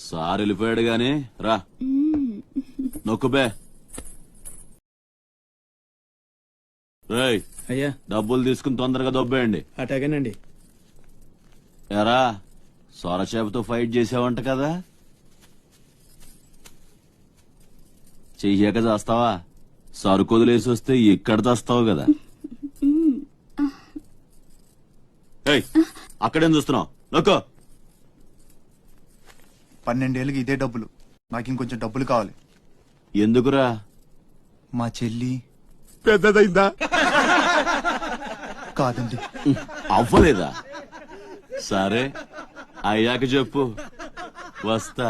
Sir వెళ్ళిపోయాడు గాని రా నొక్కుబే. రేయ్ అయ్యా డబ్బులు తీసుకుని తొందరగా దొబ్బేయండి. అటాగేనండి. ఎరా సొరచేపతో ఫైట్ చేసావంట కదా, చెయ్యాక చేస్తావా? సరుకు వదిలేసి వస్తే ఇక్కడ చేస్తావు కదా. ఏయ్ అక్కడేం చూస్తున్నావు? నొక్కో. 12 ఏళ్ళకి ఇదే డబ్బులు. నాకు ఇంకొంచెం డబ్బులు కావాలి. ఎందుకురా? మా చెల్లి పెద్దదైందా? కాదండి. అవ్వలేదా? సరే అయ్యాక చెప్పు, వస్తా.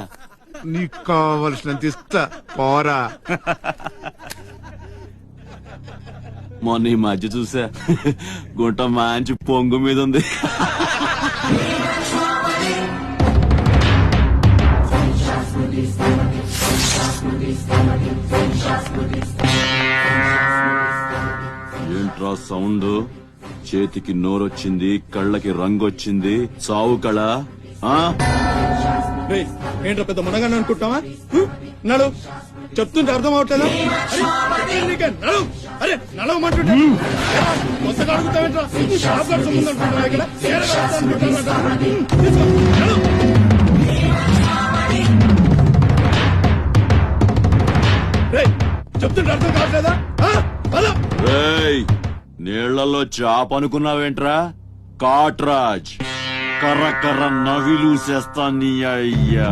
నీకు కావలసినంత ఇస్తా, పోరా. మొన్న ఈ మధ్య చూసా, గుంట మంచి పొంగు మీద ఉంది. ఏంట్రా సౌండ్? చేతికి నోరొచ్చింది, కళ్ళకి రంగొచ్చింది, చావు కళ. ఏంటో పెద్ద మునగాన్ని అనుకుంటావా? నడు, చెప్తుంటే అర్థం అవట్లేదా? నడు, అరే నడవమంటుంటే కొత్తగా అడుగుతావేంట్రా? షాప్ లో సొమ్ము అనుకుంటున్నావా ఇక్కడ? చెప్తుంటే అర్థం కావట్లేదా? రేయ్ నీళ్లలో చాప అనుకున్నావేంట్రా? కాట్రాజ్ కర్ర కర్ర నవిలూసేస్తా నీ అయ్యా.